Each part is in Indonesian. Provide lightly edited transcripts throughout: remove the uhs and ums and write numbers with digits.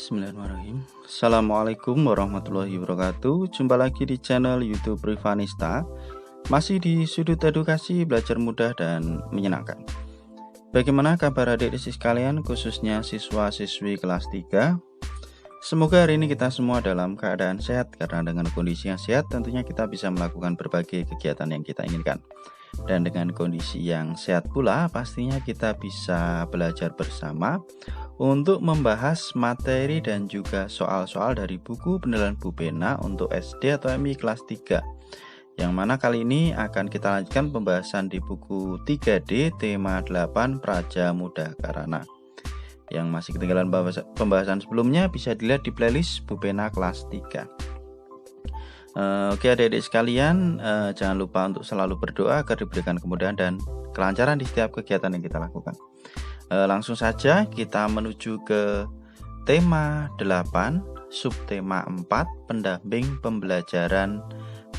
Bismillahirrahmanirrahim. Assalamualaikum warahmatullahi wabarakatuh. Jumpa lagi di channel YouTube Rivanista. Masih di sudut edukasi, belajar mudah dan menyenangkan. Bagaimana kabar adik-adik sekalian, khususnya siswa-siswi kelas 3? Semoga hari ini kita semua dalam keadaan sehat, karena dengan kondisi yang sehat tentunya kita bisa melakukan berbagai kegiatan yang kita inginkan. Dan dengan kondisi yang sehat pula pastinya kita bisa belajar bersama untuk membahas materi dan juga soal-soal dari buku penilaian Bu Pena untuk SD atau MI kelas 3. Yang mana kali ini akan kita lanjutkan pembahasan di buku 3D tema 8 Praja Muda Karana. Yang masih ketinggalan pembahasan sebelumnya bisa dilihat di playlist Bu Pena kelas 3. Oke adik-adik sekalian, jangan lupa untuk selalu berdoa agar diberikan kemudahan dan kelancaran di setiap kegiatan yang kita lakukan. Langsung saja kita menuju ke tema 8, subtema 4, pendamping pembelajaran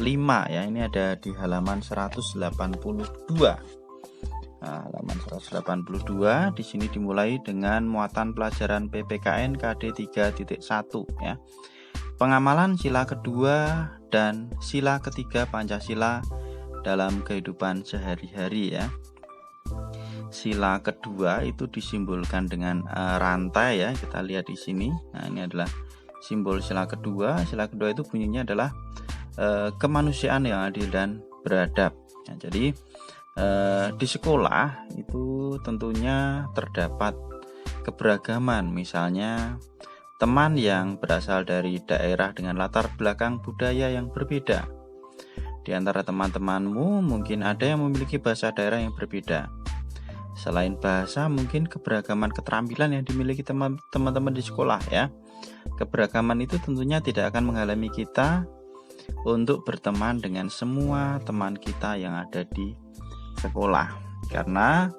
5 ya. Ini ada di halaman 182. Nah, halaman 182 di sini dimulai dengan muatan pelajaran PPKN KD 3.1 ya. Pengamalan sila kedua dan sila ketiga Pancasila dalam kehidupan sehari-hari ya. Sila kedua itu disimbolkan dengan rantai ya, kita lihat di sini. Nah, ini adalah simbol sila kedua. Sila kedua itu bunyinya adalah kemanusiaan yang adil dan beradab. Nah, jadi di sekolah itu tentunya terdapat keberagaman, misalnya teman yang berasal dari daerah dengan latar belakang budaya yang berbeda. Di antara teman-temanmu mungkin ada yang memiliki bahasa daerah yang berbeda. Selain bahasa, mungkin keberagaman keterampilan yang dimiliki teman-teman di sekolah ya. Keberagaman itu tentunya tidak akan menghalangi kita untuk berteman dengan semua teman kita yang ada di sekolah. Karena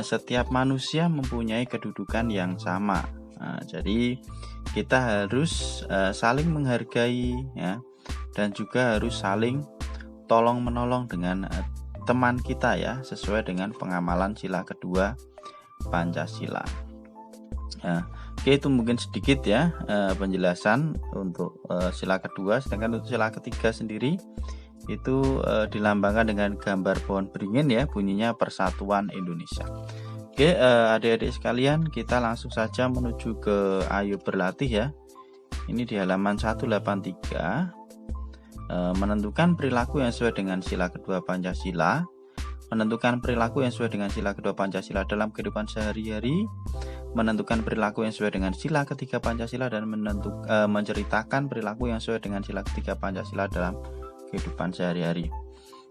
setiap manusia mempunyai kedudukan yang sama. Nah, jadi kita harus saling menghargai ya, dan juga harus saling tolong menolong dengan teman kita ya, sesuai dengan pengamalan sila kedua Pancasila. Nah, oke, itu mungkin sedikit ya penjelasan untuk sila kedua. Sedangkan untuk sila ketiga sendiri itu dilambangkan dengan gambar pohon beringin ya, bunyinya Persatuan Indonesia. Oke, adik-adik sekalian, kita langsung saja menuju ke Ayo Berlatih ya. Ini di halaman 183. Menentukan perilaku yang sesuai dengan sila kedua Pancasila, menentukan perilaku yang sesuai dengan sila kedua Pancasila dalam kehidupan sehari-hari, menentukan perilaku yang sesuai dengan sila ketiga Pancasila, dan menceritakan perilaku yang sesuai dengan sila ketiga Pancasila dalam kehidupan sehari-hari.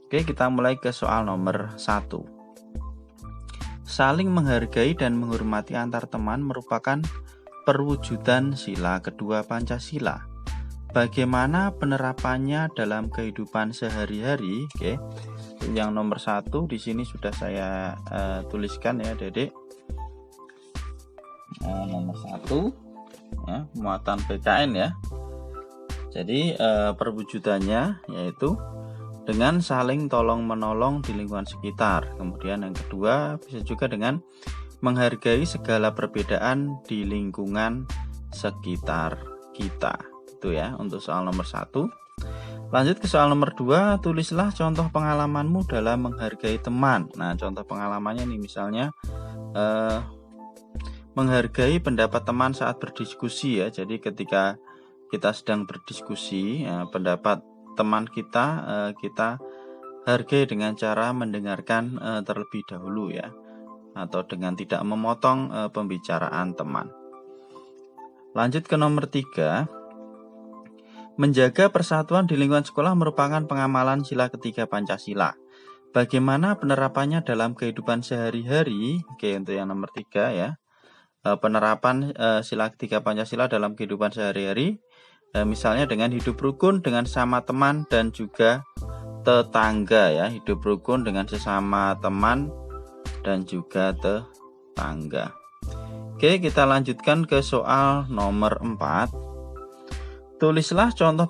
Oke, kita mulai ke soal nomor 1. Saling menghargai dan menghormati antar teman merupakan perwujudan sila kedua Pancasila. Bagaimana penerapannya dalam kehidupan sehari-hari? Oke, yang nomor 1 di sini sudah saya tuliskan ya, Dedek. Nomor 1 ya, muatan PKN ya. Jadi perwujudannya yaitu dengan saling tolong menolong di lingkungan sekitar. Kemudian yang kedua bisa juga dengan menghargai segala perbedaan di lingkungan sekitar kita. Itu ya untuk soal nomor 1. Lanjut ke soal nomor 2, tulislah contoh pengalamanmu dalam menghargai teman. Nah, contoh pengalamannya nih misalnya menghargai pendapat teman saat berdiskusi ya. Jadi ketika kita sedang berdiskusi ya, pendapat teman kita kita hargai dengan cara mendengarkan terlebih dahulu ya, atau dengan tidak memotong pembicaraan teman. Lanjut ke nomor 3. Menjaga persatuan di lingkungan sekolah merupakan pengamalan sila ketiga Pancasila. Bagaimana penerapannya dalam kehidupan sehari-hari? Oke, untuk yang nomor 3 ya. Penerapan sila ketiga Pancasila dalam kehidupan sehari-hari, misalnya dengan hidup rukun dengan sama teman dan juga tetangga ya. Hidup rukun dengan sesama teman dan juga tetangga. Oke, kita lanjutkan ke soal nomor 4. Tulislah contoh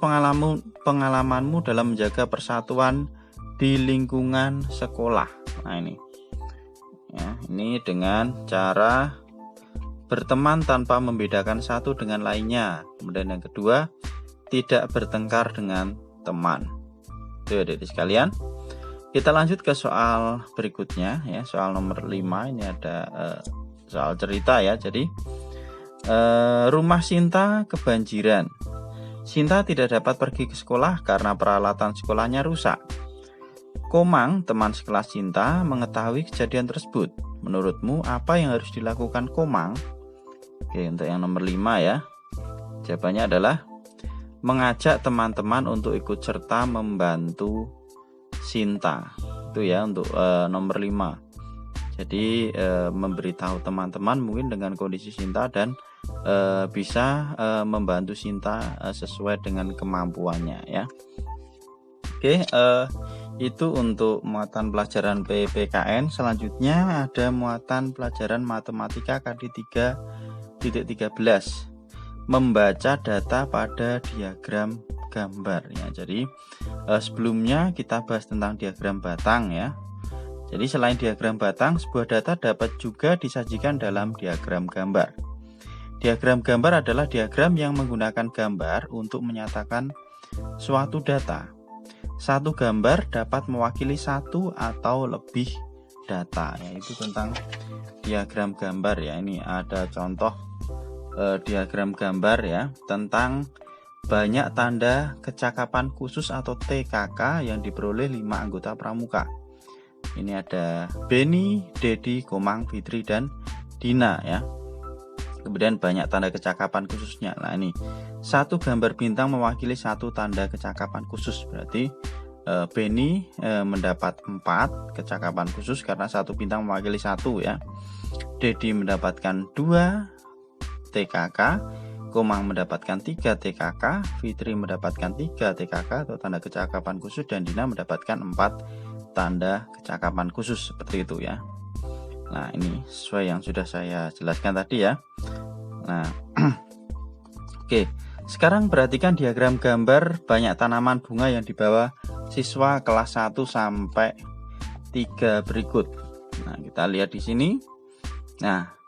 pengalamanmu dalam menjaga persatuan di lingkungan sekolah. Nah ini ya, ini dengan cara berteman tanpa membedakan satu dengan lainnya. Kemudian yang kedua, tidak bertengkar dengan teman. Itu ya adik-adik sekalian. Kita lanjut ke soal berikutnya ya, soal nomor 5. Ini ada soal cerita ya. Jadi rumah Sinta kebanjiran. Sinta tidak dapat pergi ke sekolah karena peralatan sekolahnya rusak. Komang, teman sekelas Sinta, mengetahui kejadian tersebut. Menurutmu apa yang harus dilakukan Komang? Oke, untuk yang nomor 5 ya. Jawabannya adalah mengajak teman-teman untuk ikut serta membantu Sinta. Itu ya untuk nomor 5. Jadi memberitahu teman-teman mungkin dengan kondisi Sinta dan bisa membantu Sinta sesuai dengan kemampuannya ya. Oke, itu untuk muatan pelajaran PPKN. Selanjutnya ada muatan pelajaran matematika KD 3.13, membaca data pada diagram gambar ya. Jadi sebelumnya kita bahas tentang diagram batang ya. Jadi selain diagram batang, sebuah data dapat juga disajikan dalam diagram gambar. Diagram gambar adalah diagram yang menggunakan gambar untuk menyatakan suatu data. Satu gambar dapat mewakili satu atau lebih data, yaitu tentang diagram gambar ya. Ini ada contoh diagram gambar ya, tentang banyak tanda kecakapan khusus atau TKK yang diperoleh 5 anggota pramuka. Ini ada Beni, Dedi, Komang, Fitri, dan Dina ya. Kemudian banyak tanda kecakapan khususnya. Nah ini satu gambar bintang mewakili satu tanda kecakapan khusus. Berarti Beni mendapat 4 kecakapan khusus karena satu bintang mewakili satu ya. Dedi mendapatkan 2 TKK, Komang mendapatkan 3 TKK, Fitri mendapatkan 3 TKK atau tanda kecakapan khusus, dan Dina mendapatkan 4 tanda kecakapan khusus seperti itu ya. Nah ini sesuai yang sudah saya jelaskan tadi ya. Nah oke, sekarang perhatikan diagram gambar banyak tanaman bunga yang dibawa siswa kelas 1 sampai 3 berikut. Nah kita lihat di sini. Nah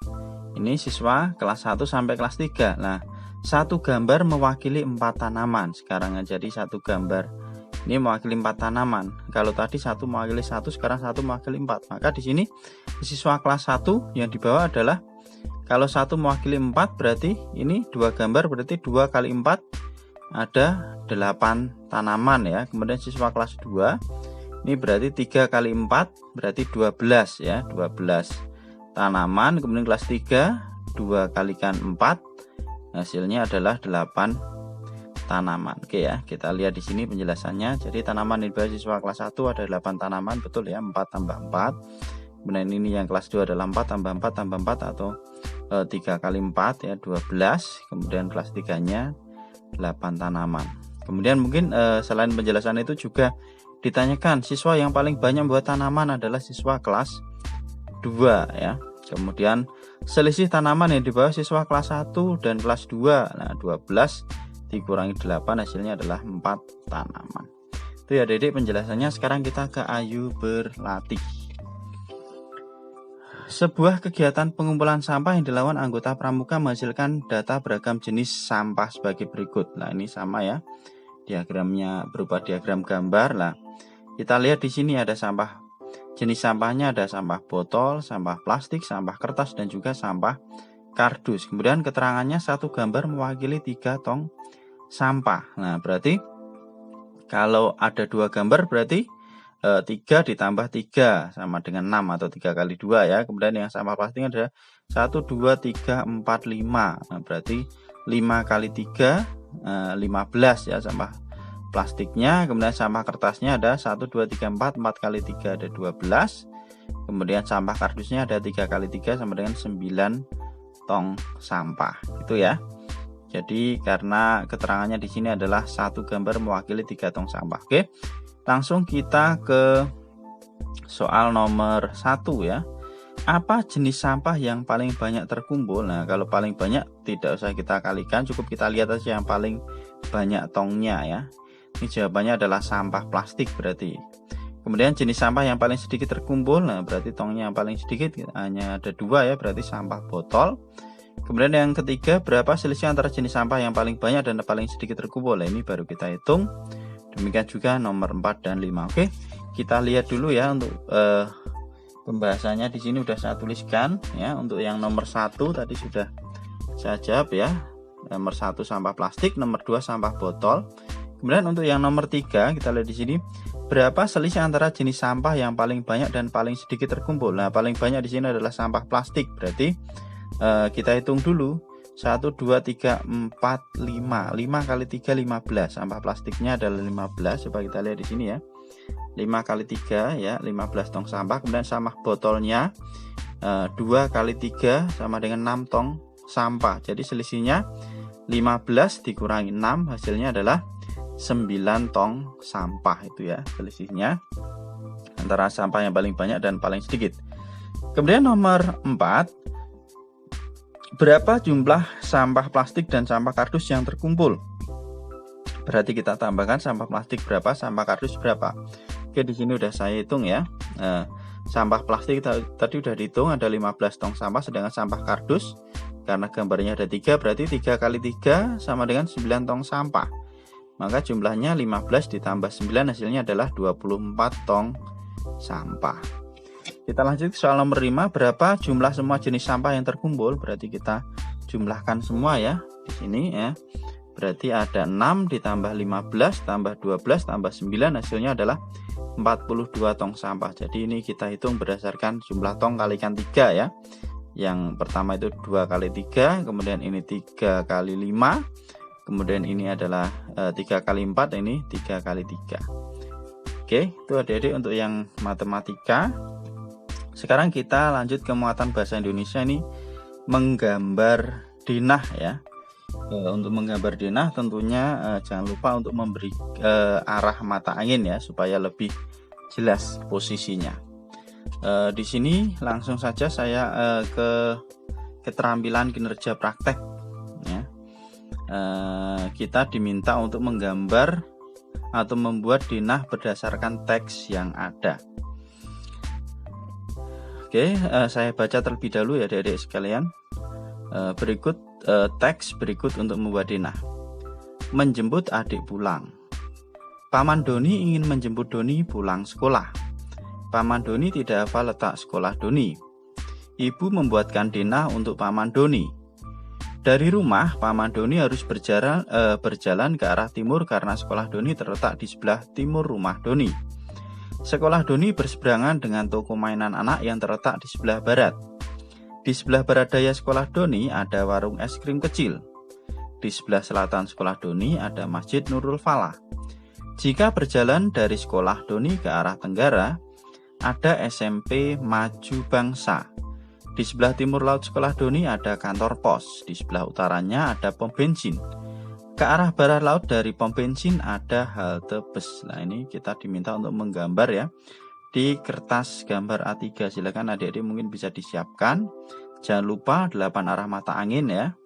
ini siswa kelas 1 sampai kelas 3. Nah satu gambar mewakili 4 tanaman. Sekarang jadi satu gambar ini mewakili 4 tanaman. Kalau tadi satu mewakili 1, sekarang satu mewakili 4. Maka di sini siswa kelas 1 yang dibawa adalah, kalau satu mewakili 4 berarti ini 2 gambar, berarti 2 kali 4 ada 8 tanaman ya. Kemudian siswa kelas 2 ini berarti 3 kali 4 berarti 12 ya, 12 tanaman. Kemudian kelas 3 2 kalikan 4 hasilnya adalah 8 tanaman. Oke ya, kita lihat di sini penjelasannya. Jadi tanaman di bawah siswa kelas 1 ada 8 tanaman, betul ya, 4 tambah 4. Kemudian ini yang kelas 2 adalah 4 tambah 4 tambah 4 atau 3 kali 4 ya, 12. Kemudian kelas 3-nya 8 tanaman. Kemudian mungkin selain penjelasan itu juga ditanyakan siswa yang paling banyak buat tanaman adalah siswa kelas 2 ya. Kemudian selisih tanaman yang di bawah siswa kelas 1 dan kelas 2. Nah, 12 dikurangi 8 hasilnya adalah 4 tanaman. Itu ya Dedek penjelasannya. Sekarang kita ke Ayu berlatih. Sebuah kegiatan pengumpulan sampah yang dilakukan anggota pramuka menghasilkan data beragam jenis sampah sebagai berikut. Nah ini sama ya, diagramnya berupa diagram gambar. Lah kita lihat di sini ada sampah. Jenis sampahnya ada sampah botol, sampah plastik, sampah kertas, dan juga sampah kardus. Kemudian keterangannya satu gambar mewakili 3 tong sampah. Nah berarti kalau ada 2 gambar berarti 3 ditambah 3 sama dengan 6 atau 3 kali 2 ya. Kemudian yang sampah plastiknya adalah 1, 2, 3, 4, 5. Nah berarti 5 kali 3 15 ya sampah plastiknya. Kemudian sampah kertasnya ada 1, 2, 3, 4. 4 kali 3 ada 12. Kemudian sampah kardusnya ada 3 kali 3 sama dengan 9 tong sampah. Itu ya. Jadi karena keterangannya di sini adalah satu gambar mewakili 3 tong sampah. Oke, langsung kita ke soal nomor 1 ya. Apa jenis sampah yang paling banyak terkumpul? Nah kalau paling banyak tidak usah kita kalikan, cukup kita lihat aja yang paling banyak tongnya ya. Ini jawabannya adalah sampah plastik berarti. Kemudian jenis sampah yang paling sedikit terkumpul, nah berarti tongnya yang paling sedikit hanya ada 2 ya, berarti sampah botol. Kemudian yang ketiga, berapa selisih antara jenis sampah yang paling banyak dan paling sedikit terkumpul. Nah, ini baru kita hitung. Demikian juga nomor 4 dan 5. Oke, kita lihat dulu ya untuk pembahasannya. Di sini sudah saya tuliskan ya. Untuk yang nomor 1 tadi sudah saya jawab ya. Nomor 1 sampah plastik, nomor 2 sampah botol. Kemudian untuk yang nomor 3 kita lihat di sini, berapa selisih antara jenis sampah yang paling banyak dan paling sedikit terkumpul. Nah, paling banyak di sini adalah sampah plastik. Berarti kita hitung dulu 1, 2, 3, 4, 5 5 kali 3 15. Sampah plastiknya adalah 15. Coba kita lihat di sini ya, 5 kali 3 ya 15 tong sampah. Kemudian sampah botolnya 2 kali 3 sama dengan 6 tong sampah. Jadi selisihnya 15 dikurangi 6, hasilnya adalah 9 tong sampah. Itu ya selisihnya antara sampah yang paling banyak dan paling sedikit. Kemudian nomor 4, berapa jumlah sampah plastik dan sampah kardus yang terkumpul? Berarti kita tambahkan sampah plastik berapa, sampah kardus berapa. Oke, di sini udah saya hitung ya. Sampah plastik tadi udah dihitung ada 15 tong sampah, sedangkan sampah kardus karena gambarnya ada 3, berarti 3 kali 3 sama dengan 9 tong sampah. Maka jumlahnya 15 ditambah 9, hasilnya adalah 24 tong sampah. Kita lanjut ke soal nomor 5, berapa jumlah semua jenis sampah yang terkumpul? Berarti kita jumlahkan semua ya di sini ya. Berarti ada 6 ditambah 15 tambah 12 tambah 9, hasilnya adalah 42 tong sampah. Jadi ini kita hitung berdasarkan jumlah tong kalikan 3 ya. Yang pertama itu 2 kali 3, kemudian ini 3 kali 5, kemudian ini adalah 3 kali 4, ini 3 kali 3. Oke, itu adik-adik untuk yang matematika. Sekarang kita lanjut ke muatan bahasa Indonesia, ini menggambar denah ya. Untuk menggambar denah tentunya jangan lupa untuk memberi arah mata angin ya, supaya lebih jelas posisinya. Di sini langsung saja saya ke keterampilan kinerja praktek ya. Kita diminta untuk menggambar atau membuat denah berdasarkan teks yang ada. Oke, saya baca terlebih dahulu ya adik-adik sekalian. Berikut teks berikut untuk membuat denah. Menjemput adik pulang. Paman Doni ingin menjemput Doni pulang sekolah. Paman Doni tidak hafal letak sekolah Doni. Ibu membuatkan denah untuk Paman Doni. Dari rumah, Paman Doni harus berjalan ke arah timur karena sekolah Doni terletak di sebelah timur rumah Doni. Sekolah Doni berseberangan dengan toko mainan anak yang terletak di sebelah barat. Di sebelah barat daya sekolah Doni ada warung es krim kecil. Di sebelah selatan sekolah Doni ada Masjid Nurul Falah. Jika berjalan dari sekolah Doni ke arah tenggara, ada SMP Maju Bangsa. Di sebelah timur laut sekolah Doni ada kantor pos. Di sebelah utaranya ada pom bensin. Ke arah barat laut dari pom bensin ada halte bus. Nah, ini kita diminta untuk menggambar ya di kertas gambar A3. Silakan adik-adik mungkin bisa disiapkan. Jangan lupa 8 arah mata angin ya.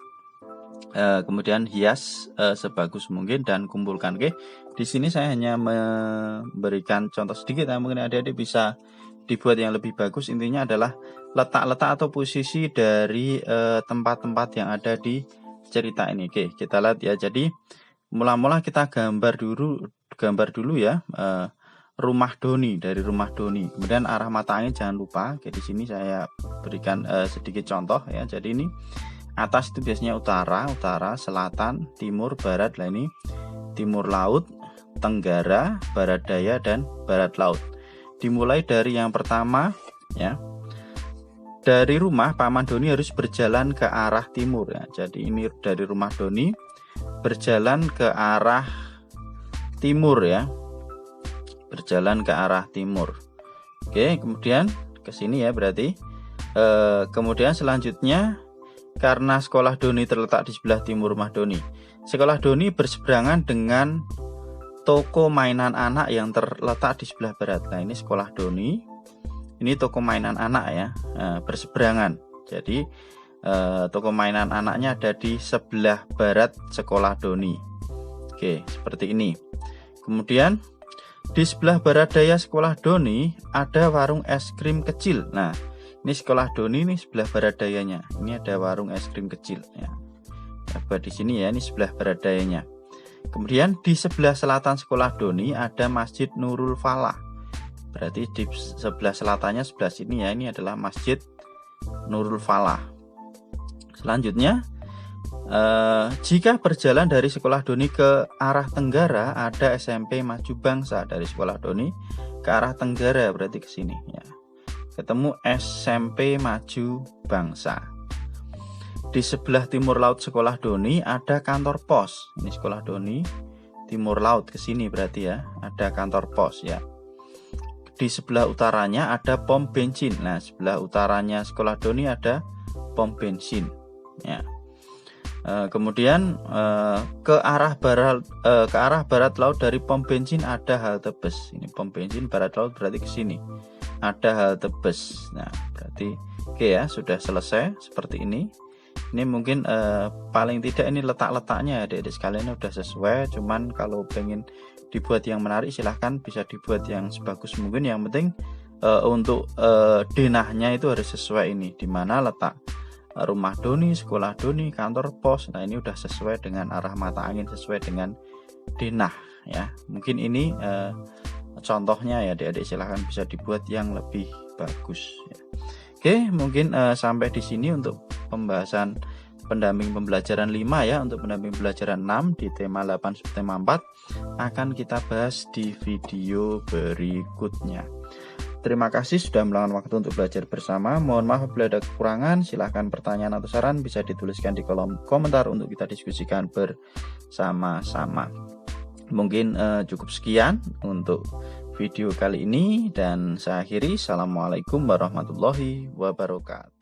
Kemudian hias sebagus mungkin dan kumpulkan. Oke, di sini saya hanya memberikan contoh sedikit ya. Mungkin adik-adik bisa dibuat yang lebih bagus. Intinya adalah letak-letak atau posisi dari tempat-tempat yang ada di cerita ini. Oke, kita lihat ya. Jadi mula-mula kita gambar dulu ya rumah Doni, dari rumah Doni. Kemudian arah mata angin jangan lupa. Oke, di sini saya berikan sedikit contoh ya. Jadi ini atas itu biasanya utara, selatan, timur, barat. Nah, ini timur laut, tenggara, barat daya dan barat laut. Dimulai dari yang pertama ya. Dari rumah Paman Doni harus berjalan ke arah timur ya. Jadi ini dari rumah Doni berjalan ke arah timur ya. Berjalan ke arah timur. Oke, kemudian ke sini ya berarti. Kemudian selanjutnya karena sekolah Doni terletak di sebelah timur rumah Doni. Sekolah Doni berseberangan dengan toko mainan anak yang terletak di sebelah barat. Nah, ini sekolah Doni. Ini toko mainan anak ya, berseberangan. Jadi toko mainan anaknya ada di sebelah barat sekolah Doni. Oke, seperti ini. Kemudian di sebelah barat daya sekolah Doni ada warung es krim kecil. Nah, Ini sekolah Doni, ini sebelah barat dayanya. Ini ada warung es krim kecil ya. Buat di sini ya, ini sebelah barat dayanya. Kemudian di sebelah selatan sekolah Doni ada Masjid Nurul Falah. Berarti di sebelah selatannya sebelah sini ya, ini adalah Masjid Nurul Falah. Selanjutnya, jika berjalan dari sekolah Doni ke arah tenggara ada SMP Maju Bangsa. Dari sekolah Doni ke arah tenggara berarti ke sini ya. Ketemu SMP Maju Bangsa. Di sebelah timur laut sekolah Doni ada kantor pos. Ini sekolah Doni, timur laut ke sini berarti ya, ada kantor pos ya. Di sebelah utaranya ada pom bensin. Nah, sebelah utaranya sekolah Doni ada pom bensin ya. Kemudian ke arah barat laut dari pom bensin ada halte bus. Ini pom bensin barat laut berarti ke sini. Ada halte bus. Nah, berarti oke ya, sudah selesai seperti ini. Ini mungkin paling tidak ini letak-letaknya adik-adik sekalian udah sesuai. Cuman kalau pengen dibuat yang menarik silahkan bisa dibuat yang sebagus mungkin. Yang penting untuk denahnya itu harus sesuai ini. Dimana letak rumah Doni, sekolah Doni, kantor pos. Nah, ini udah sesuai dengan arah mata angin, sesuai dengan denah ya. Mungkin ini contohnya ya adik-adik, silahkan bisa dibuat yang lebih bagus ya. Oke, mungkin sampai di sini untuk pembahasan pendamping pembelajaran 5 ya. Untuk pendamping pembelajaran 6 di tema 8 subtema 4 akan kita bahas di video berikutnya. Terima kasih sudah meluangkan waktu untuk belajar bersama. Mohon maaf bila ada kekurangan. Silahkan pertanyaan atau saran bisa dituliskan di kolom komentar untuk kita diskusikan bersama-sama. Mungkin cukup sekian untuk video kali ini dan saya akhiri. Assalamualaikum warahmatullahi wabarakatuh.